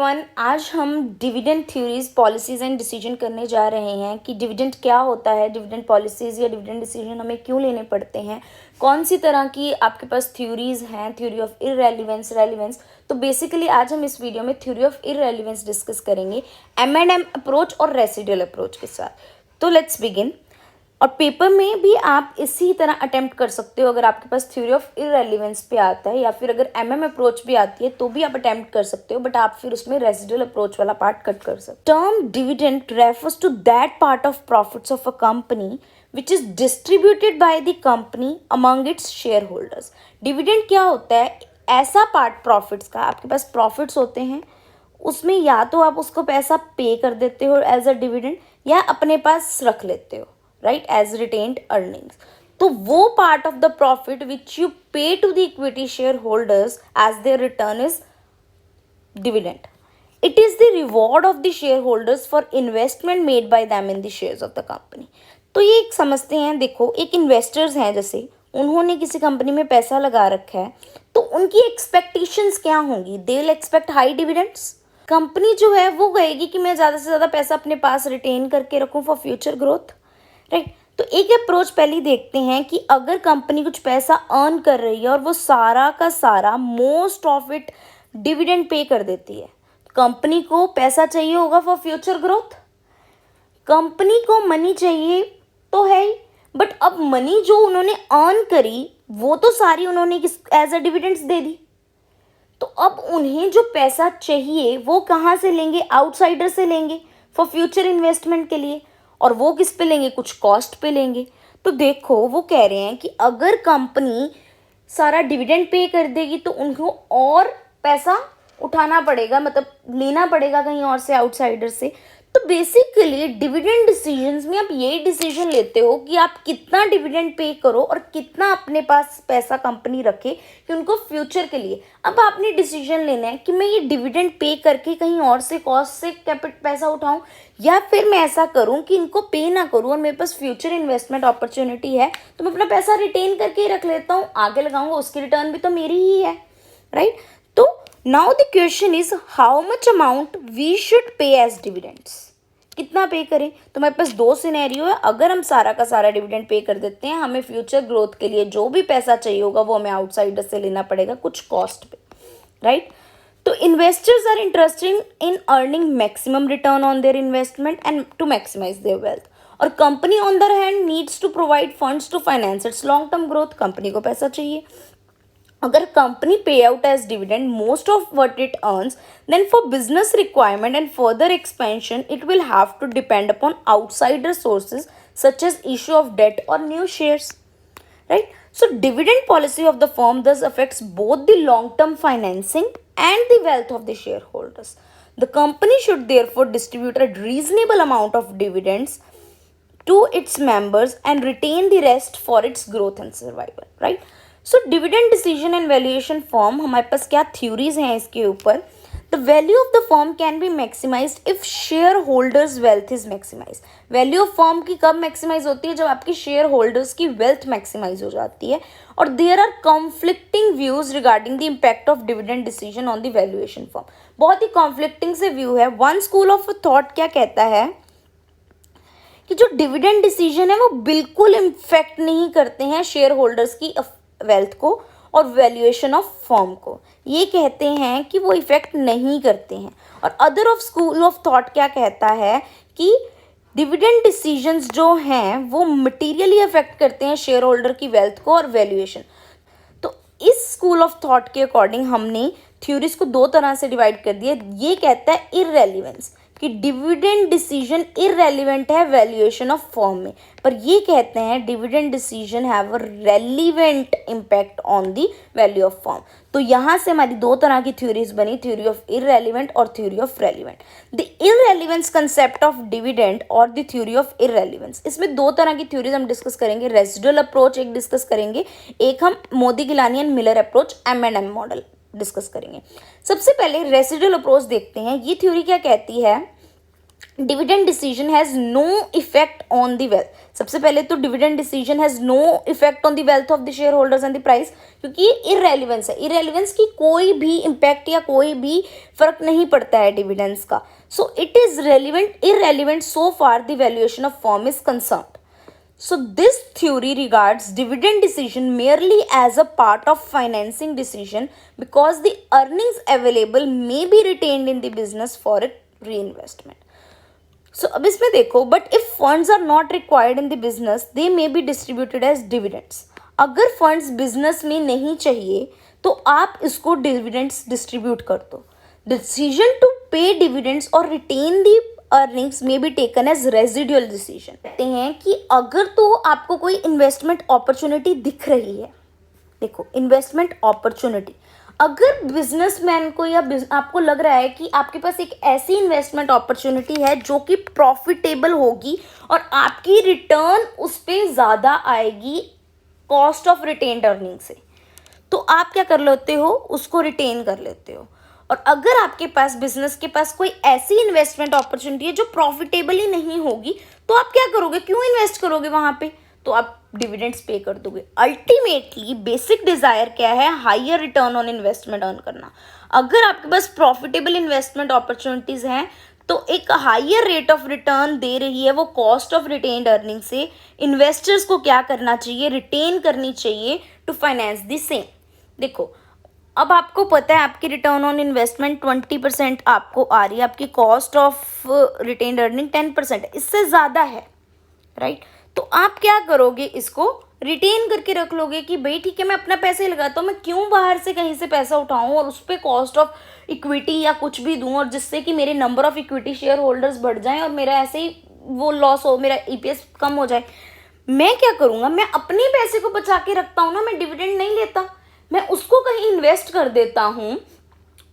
Everyone, आज हम dividend theories, policies and decision करने जा रहे हैं कि डिविडेंड क्या होता है, डिविडेंड पॉलिसीज या डिविडेंड डिसीजन हमें क्यों लेने पड़ते हैं, कौन सी तरह की आपके पास थ्योरीज हैं, थ्योरी ऑफ इररेलेवेंस, रेलेवेंस। तो बेसिकली आज हम इस वीडियो में थ्योरी ऑफ इररेलेवेंस डिस्कस करेंगे M&M अप्रोच और रेसिडुअल अप्रोच के साथ। तो लेट्स बिगिन। और पेपर में भी आप इसी तरह अटेम्प्ट कर सकते हो। अगर आपके पास थ्योरी ऑफ इररेलेवेंस पे आता है या फिर अगर MM अप्रोच भी आती है तो भी आप अटेम्प्ट कर सकते हो, बट आप फिर उसमें रेसिडुअल अप्रोच वाला पार्ट कट कर सकते हो। Term dividend refers to that part of profits of a company which is distributed by the company among its shareholders. Dividend क्या होता है? ऐसा पार्ट प्रॉफिट्स का, आपके पास प्रॉफिट्स होते हैं, उसमें या तो आप उसको पैसा पे कर देते हो एज अ डिविडेंड या अपने पास रख लेते हो, राइट, एज रिटेन्ड अर्निंग्स। तो वो part of the profit which you pay to the equity share holders as their return is dividend. It is the reward of the shareholders for investment made by them in the shares of the company. तो ये एक समझते हैं, देखो एक investors हैं, जैसे उन्होंने किसी कंपनी में पैसा लगा रखा है तो उनकी एक्सपेक्टेशंस क्या होंगी? They will expect high dividends. Company जो है वो कहेगी कि मैं ज़्यादा से ज़्यादा पैसा अपने पास रिटेन करके रखूँ फॉर फ्यूचर ग्रोथ, राइट। तो एक अप्रोच पहले देखते हैं कि अगर कंपनी कुछ पैसा अर्न कर रही है और वो सारा का सारा most of it dividend pay कर देती है, कंपनी को पैसा चाहिए होगा फॉर फ्यूचर ग्रोथ। कंपनी को मनी चाहिए तो है ही, बट अब मनी जो उन्होंने अर्न करी वो तो सारी उन्होंने एज अ डिविडेंड्स दे दी। तो अब उन्हें जो पैसा चाहिए वो कहाँ से लेंगे? आउटसाइडर से लेंगे फॉर फ्यूचर इन्वेस्टमेंट के लिए। और वो किस पे लेंगे? कुछ कॉस्ट पे लेंगे। तो देखो वो कह रहे हैं कि अगर कंपनी सारा डिविडेंड पे कर देगी तो उनको और पैसा उठाना पड़ेगा, मतलब लेना पड़ेगा कहीं और से, आउटसाइडर से। तो बेसिकली डिविडेंड डिसीजंस में आप यही डिसीजन लेते हो कि आप कितना डिविडेंड पे करो और कितना अपने पास पैसा कंपनी रखे कि उनको फ्यूचर के लिए। अब आपने डिसीजन लेना है कि मैं ये डिविडेंड पे करके कहीं और से कॉस्ट से पैसा उठाऊं या फिर मैं ऐसा करूं कि इनको पे ना करूं और मेरे पास फ्यूचर इन्वेस्टमेंट अपॉर्चुनिटी है तो मैं अपना पैसा रिटेन करके ही रख लेता हूँ, आगे लगाऊंगा, उसकी रिटर्न भी तो मेरी ही है, राइट। तो now the question is how much amount we should pay as dividends. कितना पे करें? तो हमारे पास दो सिनेरियो है। अगर हम सारा का सारा डिविडेंड पे कर देते हैं, हमें फ्यूचर ग्रोथ के लिए जो भी पैसा चाहिए होगा वो हमें आउटसाइडर से लेना पड़ेगा कुछ कॉस्ट पे, राइट। तो investors are interested in earning maximum return on their investment and to maximize their wealth. और company on the hand needs to provide funds to finance its long term growth. Company को पैसा चाहिए। अगर company pay out as dividend most of what it earns, then for business requirement and further expansion it will have to depend upon outsider sources such as issue of debt or new shares, right. So dividend policy of the firm thus affects both the long term financing and the wealth of the shareholders. The company should therefore distribute a reasonable amount of dividends to its members and retain the rest for its growth and survival, right. So dividend decision and valuation firm, हमारे पास क्या theories हैं इसके ऊपर? The value of the firm can be maximized if shareholders wealth is maximized. Value of firm की कब maximize होती है? जब आपकी शेयर होल्डर्स की वेल्थ मैक्सिमाइज हो जाती है। और there are conflicting views regarding the impact of dividend decision on the valuation firm. बहुत ही कॉन्फ्लिक्टिंग से व्यू है। वन स्कूल ऑफ थॉट क्या कहता है कि जो डिविडेंड डिसीजन है वो बिल्कुल इम्फेक्ट नहीं करते हैं शेयर होल्डर्स की वेल्थ को और वैल्यूएशन ऑफ फर्म को। ये कहते हैं कि वो इफेक्ट नहीं करते हैं। और other of school of thought क्या कहता है कि डिविडेंड डिसीजंस जो हैं वो मटेरियली अफेक्ट करते हैं शेयर होल्डर की वेल्थ को और वैल्यूएशन। तो इस स्कूल ऑफ थॉट के अकॉर्डिंग हमने थ्योरीज को दो तरह से डिवाइड कर दिया। ये कहता है इररेलेवेंस, कि डिविडेंड डिसीजन इररेलेवेंट है वैल्यूएशन ऑफ फर्म में, पर ये कहते हैं dividend decision have a relevant impact on the value of firm. तो यहाँ से हमारी दो तरह की थ्योरीज बनी, थ्योरी ऑफ इररेलेवेंट और theory of relevant. The irrelevance concept of dividend और द थ्योरी ऑफ इररेलेवेंस, इसमें दो तरह की थ्योरीज हम डिस्कस करेंगे। रेसिडुअल अप्रोच एक डिस्कस करेंगे, एक हम Modigliani and Miller approach M&M model discuss करेंगे। सबसे पहले रेसिडुअल अप्रोच देखते हैं। ये थ्योरी क्या कहती है dividend decision has no effect on the wealth. सबसे पहले तो dividend decision has no effect on the wealth of the shareholders and the price, क्योंकि ये इररेलेवेंस है। इररेलेवेंस की कोई भी इम्पैक्ट या कोई भी फर्क नहीं पड़ता है डिविडेंड्स का। So it is relevant irrelevant so far the valuation of firm is concerned. So this theory regards dividend decision merely as a part of financing decision because the earnings available may be retained in the business for a reinvestment. So अब इसमें देखो, but if funds are not required in the business, they may be distributed as dividends. अगर funds business में नहीं चाहिए तो आप इसको dividends distribute कर दो. Decision to pay dividends or retain the earnings may be taken as residual decision. कहते हैं कि अगर तो आपको कोई इन्वेस्टमेंट अपॉर्चुनिटी दिख रही है, देखो इन्वेस्टमेंट अपॉर्चुनिटी, अगर बिजनेसमैन को या आपको लग रहा है कि आपके पास एक ऐसी इन्वेस्टमेंट अपॉर्चुनिटी है जो कि प्रॉफिटेबल होगी और आपकी रिटर्न उस पर ज़्यादा आएगी कॉस्ट ऑफ रिटेन्ड अर्निंग से, तो आप क्या कर लेते हो, उसको रिटेन कर लेते हो। और अगर आपके पास बिजनेस के पास कोई ऐसी इन्वेस्टमेंट अपॉर्चुनिटी है जो प्रॉफिटेबल ही नहीं होगी, तो आप क्या करोगे, क्यों इन्वेस्ट करोगे वहां पे, तो आप डिविडेंड्स पे कर दोगे। अल्टीमेटली बेसिक डिजायर क्या है, higher return on investment earn करना। अगर आपके पास प्रॉफिटेबल इन्वेस्टमेंट अपॉर्चुनिटीज हैं तो एक हायर रेट ऑफ रिटर्न दे रही है वो कॉस्ट ऑफ रिटेन्ड अर्निंग से, इन्वेस्टर्स को क्या करना चाहिए, रिटेन करनी चाहिए टू फाइनेंस द सेम। देखो अब आपको पता है आपकी रिटर्न ऑन इन्वेस्टमेंट 20% आपको आ रही है, आपकी कॉस्ट ऑफ रिटेन्ड अर्निंग 10% है, इससे ज़्यादा है, राइट। तो आप क्या करोगे, इसको रिटेन करके रख लोगे कि भाई ठीक है मैं अपना पैसे लगाता हूँ, मैं क्यों बाहर से कहीं से पैसा उठाऊँ और उस पर कॉस्ट ऑफ इक्विटी या कुछ भी दूँ और जिससे कि मेरे number of equity share holders बढ़ जाएँ और मेरा ऐसे ही वो लॉस हो, मेरा EPS कम हो जाए। मैं क्या करूँगा, मैं अपने पैसे को बचा के रखता हूँ ना, मैं डिविडेंड नहीं लेता, मैं उसको कहीं इन्वेस्ट कर देता हूँ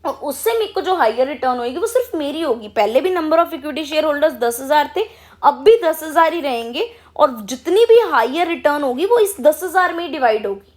और उससे मेरे को जो हायर रिटर्न होगी वो सिर्फ मेरी होगी। पहले भी number of equity share holders 10,000 थे, अब भी 10,000 ही रहेंगे और जितनी भी हायर रिटर्न होगी वो इस 10,000 में ही डिवाइड होगी।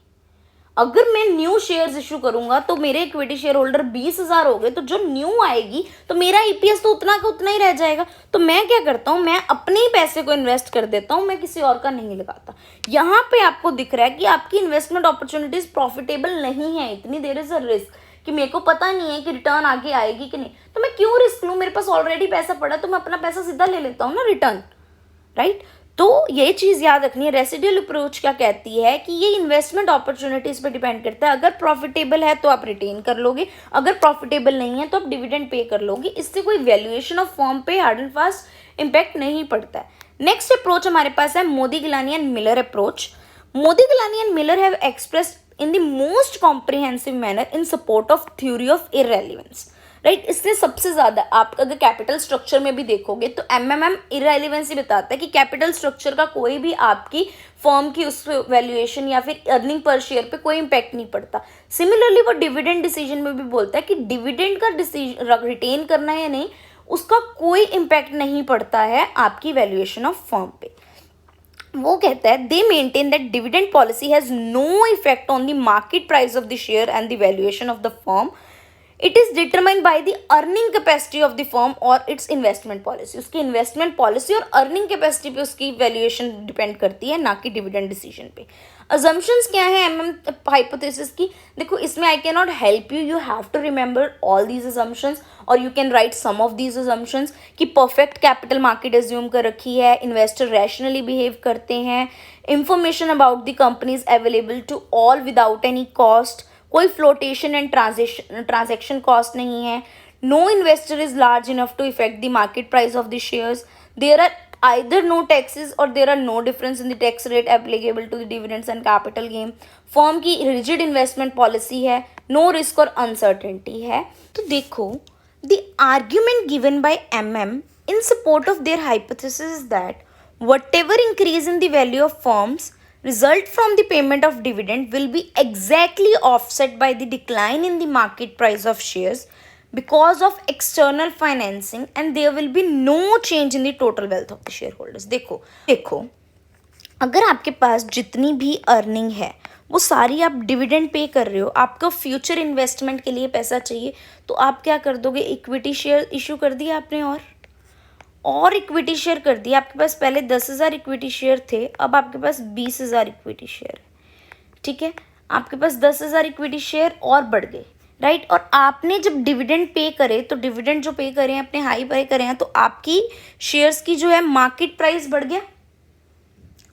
अगर मैं न्यू शेयर्स इशू करूंगा तो मेरे इक्विटी शेयर होल्डर 20,000 हो गए, तो जो न्यू आएगी तो मेरा EPS तो उतना का उतना ही रह जाएगा। तो मैं क्या करता हूँ, मैं अपने ही पैसे को इन्वेस्ट कर देता हूँ, मैं किसी और का नहीं लगाता। यहाँ पे आपको दिख रहा है कि आपकी इन्वेस्टमेंट अपॉर्चुनिटीज प्रॉफिटेबल नहीं है इतनी, देयर इज अ रिस्क कि मेरे को पता नहीं है कि रिटर्न आगे आएगी कि नहीं, तो मैं क्यों रिस्क लूँ, मेरे पास ऑलरेडी पैसा पड़ा तो मैं अपना पैसा सीधा ले लेता हूँ ना रिटर्न, राइट। तो ये चीज़ याद रखनी है। रेसिडुअल अप्रोच क्या कहती है कि ये इन्वेस्टमेंट अपॉर्चुनिटीज़ पे डिपेंड करता है, अगर प्रॉफिटेबल है तो आप रिटेन कर लोगे, अगर प्रॉफिटेबल नहीं है तो आप डिविडेंड पे कर लोगे। इससे कोई वैल्यूएशन ऑफ फर्म पे हार्ड एंड फास्ट इम्पैक्ट नहीं पड़ता है। नेक्स्ट अप्रोच हमारे पास है Modigliani and Miller approach. Modigliani and Miller have expressed in the most comprehensive manner in support of theory of irrelevance, right. इसने सबसे ज़्यादा, आप अगर कैपिटल स्ट्रक्चर में भी देखोगे तो MMM इररेलेवेंसी बताता है कि कैपिटल स्ट्रक्चर का कोई भी आपकी फर्म की उस वैल्यूएशन या फिर अर्निंग पर शेयर पे कोई इम्पैक्ट नहीं पड़ता। सिमिलरली वो डिविडेंड डिसीजन में भी बोलता है कि डिविडेंड का डिसीजन रिटेन करना है या नहीं, उसका कोई इम्पैक्ट नहीं पड़ता है आपकी वैल्यूएशन ऑफ फर्म पे। वो कहता है they maintain that dividend policy has no effect on the market price of the share and the valuation of the firm, it is determined by the earning capacity of the firm और its investment policy. उसकी investment policy और earning capacity पे उसकी valuation depend करती है, ना कि dividend decision पे। अजम्पशंस क्या है MM हाइपोथेसिस की, देखो इसमें I can not help you, you have to remember all these assumptions और you can write some of these assumptions कि परफेक्ट कैपिटल मार्केट एज्यूम कर रखी है, इन्वेस्टर रैशनली बिहेव करते हैं, information about the company is available to all without any cost, कोई flotation and transaction cost नहीं है, no investor is large enough to affect the market price of the shares, there are either no taxes or there are no difference in the tax rate applicable to the dividends and capital gain, firm की rigid investment policy है, no risk और uncertainty है। तो देखो the argument given by MM in support of their hypothesis is that whatever increase in the value of firms result from the payment of dividend will be exactly offset by the decline in the market price of shares because of external financing and there will be no change in the total wealth of the shareholders। देखो अगर आपके पास जितनी भी earning है वो सारी आप dividend pay कर रहे हो, आपको फ्यूचर इन्वेस्टमेंट के लिए पैसा चाहिए, तो आप क्या कर दोगे, इक्विटी शेयर इशू कर दिया आपने और इक्विटी शेयर कर दिए, आपके पास पहले 10,000 इक्विटी शेयर थे, अब आपके पास 20,000 इक्विटी शेयर है, ठीक है। आपके पास 10,000 इक्विटी शेयर और बढ़ गए, राइट। और आपने जब डिविडेंड पे करे, तो डिविडेंड जो पे करे हैं अपने हाई पे करे हैं, तो आपकी शेयर्स की जो है मार्केट प्राइस बढ़ गया,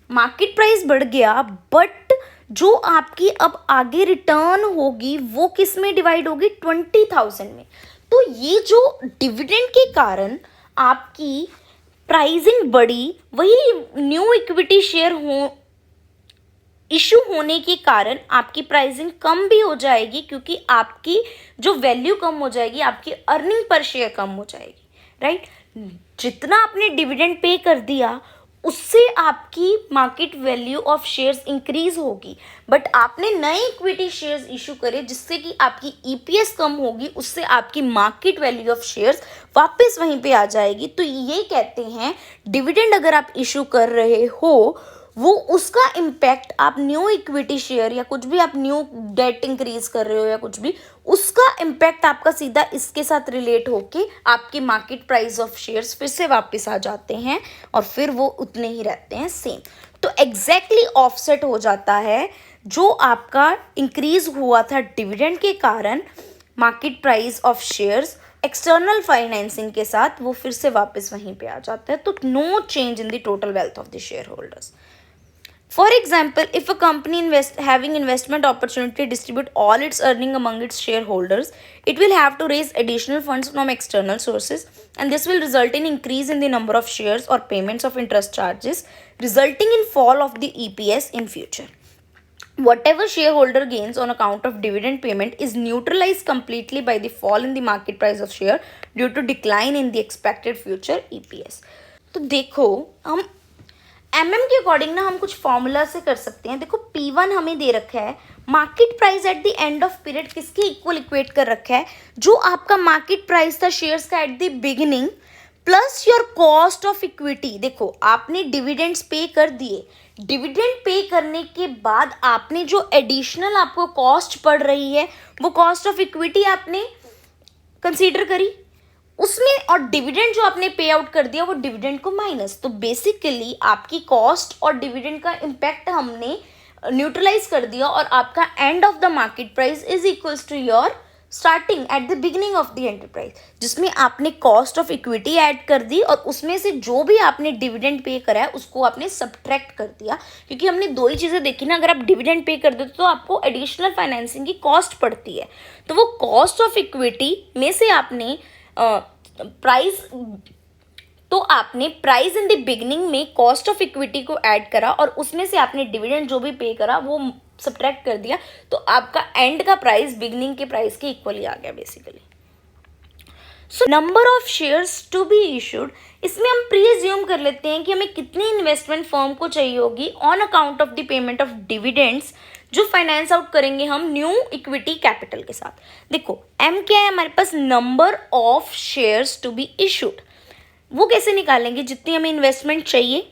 मार्केट प्राइस बढ़ गया, बट जो आपकी अब आगे रिटर्न होगी वो किस में डिवाइड होगी, 20,000 में। तो ये जो डिविडेंड के कारण आपकी प्राइसिंग बढ़ी, वही न्यू इक्विटी शेयर हो इशू होने के कारण आपकी प्राइसिंग कम भी हो जाएगी, क्योंकि आपकी जो वैल्यू कम हो जाएगी, आपकी अर्निंग पर शेयर कम हो जाएगी, राइट। जितना आपने डिविडेंड पे कर दिया उससे आपकी market value of shares increase होगी, बट आपने नए इक्विटी शेयर्स इशू करे जिससे कि आपकी ईपीएस कम होगी, उससे आपकी मार्केट वैल्यू ऑफ शेयर्स वापस वहीं पे आ जाएगी। तो ये कहते हैं डिविडेंड अगर आप इशू कर रहे हो, वो उसका इम्पैक्ट आप न्यू इक्विटी शेयर या कुछ भी आप न्यू डेट इंक्रीज कर रहे हो या कुछ भी, उसका इम्पैक्ट आपका सीधा इसके साथ रिलेट होके आपकी मार्केट प्राइस ऑफ शेयर्स फिर से वापस आ जाते हैं और फिर वो उतने ही रहते हैं सेम। तो एग्जैक्टली ऑफसेट हो जाता है जो आपका इंक्रीज हुआ था डिविडेंड के कारण, market price of shares external financing के साथ वो फिर से वापस वहीं पे आ जाता है। तो no change in the total wealth of the shareholders. For example, if a company having investment opportunity distribute all its earning among its shareholders, it will have to raise additional funds from external sources, and this will result in increase in the number of shares or payments of interest charges, resulting in fall of the EPS in future. Whatever shareholder gains on account of dividend payment is neutralized completely by the fall in the market price of share due to decline in the expected future EPS. तो देखो, हम के according ना हम कुछ formula से कर सकते हैं। देखो P1 हमें दे रखा है, market price at the end of period किसके इक्वल इक्वेट कर रखा है, जो आपका मार्केट प्राइस था शेयर्स का eight the beginning plus your cost of equity. देखो आपने डिविडेंड्स पे कर दिए, डिविडेंड पे करने के बाद आपने जो एडिशनल आपको कॉस्ट पड़ रही है वो कॉस्ट ऑफ इक्विटी आपने कंसीडर करी उसमें, और डिविडेंड जो आपने पे आउट कर दिया वो डिविडेंड को माइनस। तो बेसिकली आपकी कॉस्ट और डिविडेंड का इम्पैक्ट हमने न्यूट्रलाइज कर दिया और आपका end of the market price is equals to your starting at the beginning of the enterprise, जिसमें आपने कॉस्ट ऑफ इक्विटी ऐड कर दी और उसमें से जो भी आपने डिविडेंड पे करा है उसको आपने सब्ट्रैक्ट कर दिया। क्योंकि हमने दो ही चीज़ें देखी ना, अगर आप डिविडेंड पे कर देते तो आपको एडिशनल फाइनेंसिंग की कॉस्ट पड़ती है, तो वो कॉस्ट ऑफ इक्विटी में से आपने प्राइस तो आपने प्राइस इन द बिगिनिंग में कॉस्ट ऑफ इक्विटी को ऐड करा और उसमें से आपने डिविडेंड जो भी पे करा वो सब्ट्रैक्ट कर दिया, तो आपका एंड का प्राइस बिगिनिंग के प्राइस के इक्वल ही आ गया basically. So number of shares to be issued, इसमें हम प्रीअज्यूम कर लेते हैं कि हमें कितनी इन्वेस्टमेंट फर्म को चाहिए होगी on account of the payment of dividends जो फाइनेंस आउट करेंगे हम न्यू इक्विटी कैपिटल के साथ। देखो एम क्या है हमारे पास, number of shares to be issued, वो कैसे निकालेंगे, जितनी हमें इन्वेस्टमेंट चाहिए,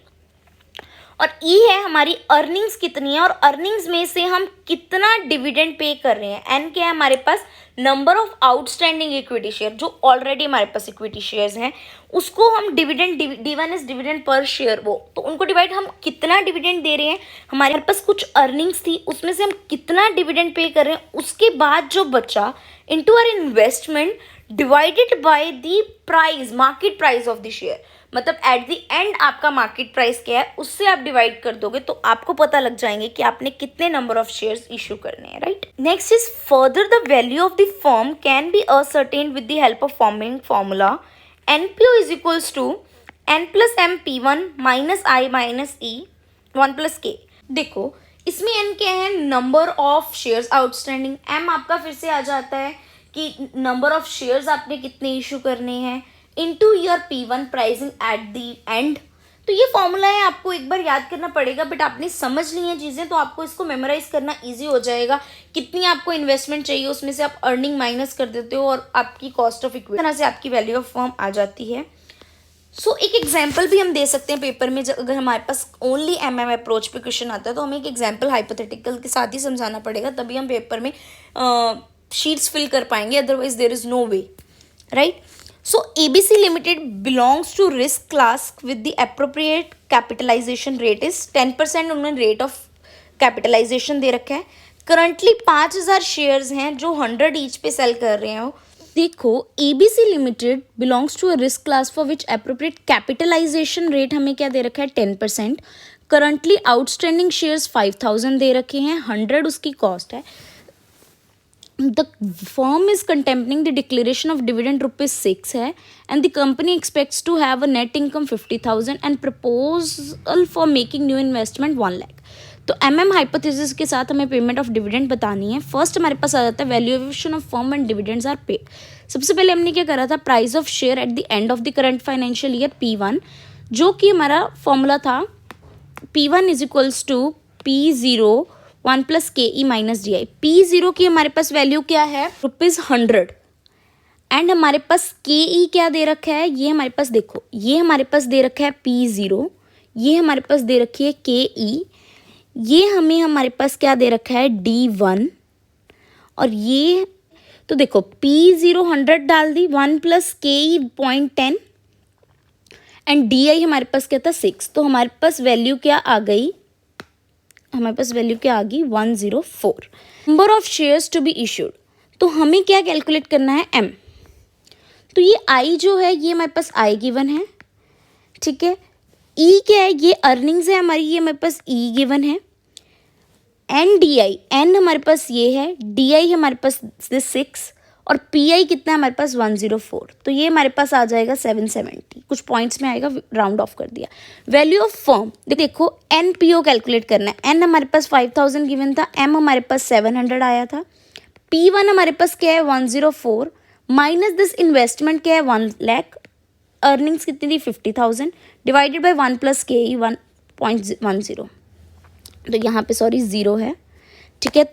और ई है हमारी अर्निंग्स कितनी है और अर्निंग्स में से हम कितना डिविडेंड पे कर रहे हैं। एन क्या है हमारे पास, number of outstanding equity share जो ऑलरेडी हमारे पास इक्विटी शेयर्स हैं उसको हम dividend, D1 is dividend per share, वो तो उनको डिवाइड हम कितना डिविडेंड दे रहे हैं, हमारे पास कुछ अर्निंग्स थी उसमें से हम कितना डिविडेंड पे कर रहे हैं, उसके बाद जो बचा into our investment divided by the price, market price of the share, मतलब एट द एंड आपका मार्केट प्राइस क्या है उससे आप डिवाइड कर दोगे तो आपको पता लग जाएंगे कि आपने कितने नंबर ऑफ शेयर्स इशू करने हैं, right. Next is further the value of the firm can be ascertained with the help of forming formula NPO is equals to N plus M P1 minus I minus E 1 plus K। देखो इसमें N क्या है, number of shares outstanding, M आपका फिर से आ जाता है कि नंबर ऑफ शेयर्स आपने कितने इशू करने हैं into your P1 pricing eight the and. तो ये फॉर्मूला है, आपको एक बार याद करना पड़ेगा, बट आपने समझ ली हैं चीज़ें तो आपको इसको मेमोराइज करना इजी हो जाएगा। कितनी आपको इन्वेस्टमेंट चाहिए उसमें से आप अर्निंग माइनस कर देते हो और आपकी कॉस्ट ऑफ इक्विटी तरह से आपकी वैल्यू ऑफ फर्म आ जाती है। सो एक एग्जाम्पल भी हम दे सकते हैं पेपर में, जब अगर हमारे पास ओनली MM अप्रोच पे क्वेश्चन आता है तो हमें एक एग्जाम्पल हाइपोथेटिकल के साथ ही समझाना पड़ेगा, तभी हम पेपर में शीट्स फिल कर पाएंगे, otherwise there is no way, right. So ABC Limited belongs to risk class with the appropriate capitalization rate is 10%. उन्होंने रेट ऑफ कैपिटलाइजेशन दे रखा है. करंटली 5,000 शेयर्स हैं जो 100 ईच पे सेल कर रहे हैं. देखो ABC limited belongs to a risk class for which appropriate capitalization rate हमें क्या दे रखा है 10%. करंटली आउटस्टैंडिंग शेयर्स 5,000 दे रखे हैं, 100 उसकी कॉस्ट है. The firm is contemplating the declaration of dividend ₹6 है and the company expects to have a net income 50,000 and proposal for making new investment 1 lakh. तो हाइपोथेसिस के साथ हमें पेमेंट ऑफ डिविडेंड बतानी है. फर्स्ट हमारे पास आ जाता है valuation of firm and dividends are paid. सबसे पहले हमने क्या करा था, price of share at the end of the current financial year P1, जो कि हमारा फॉर्मूला था P1 is equals to P0 1 plus KE minus DI. P0 की हमारे पास वैल्यू क्या है ₹100 एंड हमारे पास KE क्या दे रखा है, ये हमारे पास देखो, ये हमारे पास दे रखा है P0, ये हमारे पास दे रखी है KE, ये हमारे पास क्या दे रखा है D1 और ये तो देखो P0 100 डाल दी, 1 प्लस KE 0.10 एंड DI हमारे पास क्या था 6. तो हमारे पास वैल्यू क्या आ गई, हमारे पास वैल्यू क्या आ गई 104. Number of shares to be issued, तो हमें क्या कैलकुलेट करना है M. तो ये I जो है ये हमारे पास I गिवन है, ठीक है. E क्या है, ये अर्निंग्स है हमारी, ये हमारे पास E गिवन है. एन DI, N हमारे पास ये है, DI हमारे पास 6 और PI कितना है हमारे पास 104. तो ये हमारे पास आ जाएगा 770, कुछ पॉइंट्स में आएगा, राउंड ऑफ कर दिया. वैल्यू ऑफ फर्म देखो NPO कैलकुलेट करना है. N हमारे पास 5,000 गिवन था, M हमारे पास 700 आया था, P1 हमारे पास क्या है 104 माइनस दिस इन्वेस्टमेंट क्या है 1 लाख, अर्निंग्स कितनी थी 50,000 डिवाइडेड बाई 1 प्लस KE 1.10. तो यहाँ पे सॉरी 0 है, ठीक है.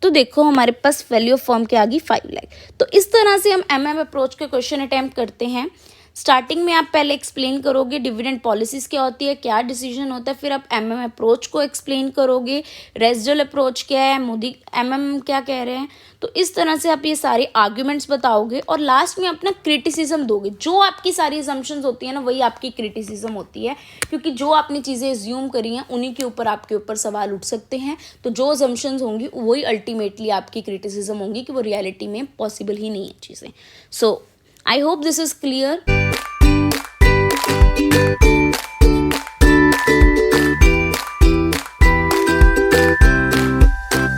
तो देखो हमारे पास वैल्यू ऑफ फर्म क्या आ गई 5 लाख. तो इस तरह से हम अप्रोच के क्वेश्चन अटैम्प्ट करते हैं. स्टार्टिंग में आप पहले एक्सप्लेन करोगे डिविडेंड पॉलिसीज़ क्या होती है, क्या डिसीजन होता है, फिर आप अप्रोच को एक्सप्लेन करोगे, रेसिडुअल अप्रोच क्या है, मोदी क्या कह रहे हैं. तो इस तरह से आप ये सारे आर्ग्यूमेंट्स बताओगे और लास्ट में अपना क्रिटिसिज्म दोगे. जो आपकी सारी असम्पशंस होती है ना वही आपकी क्रिटिसिज्म होती है, क्योंकि जो आपने चीज़ें एज्यूम करी हैं उन्हीं के ऊपर आपके ऊपर सवाल उठ सकते हैं. तो जो असम्पशंस होंगी वही अल्टीमेटली आपकी क्रिटिसिज्म होंगी कि वो रियलिटी में पॉसिबल ही नहीं है चीज़ें. सो I hope this is clear.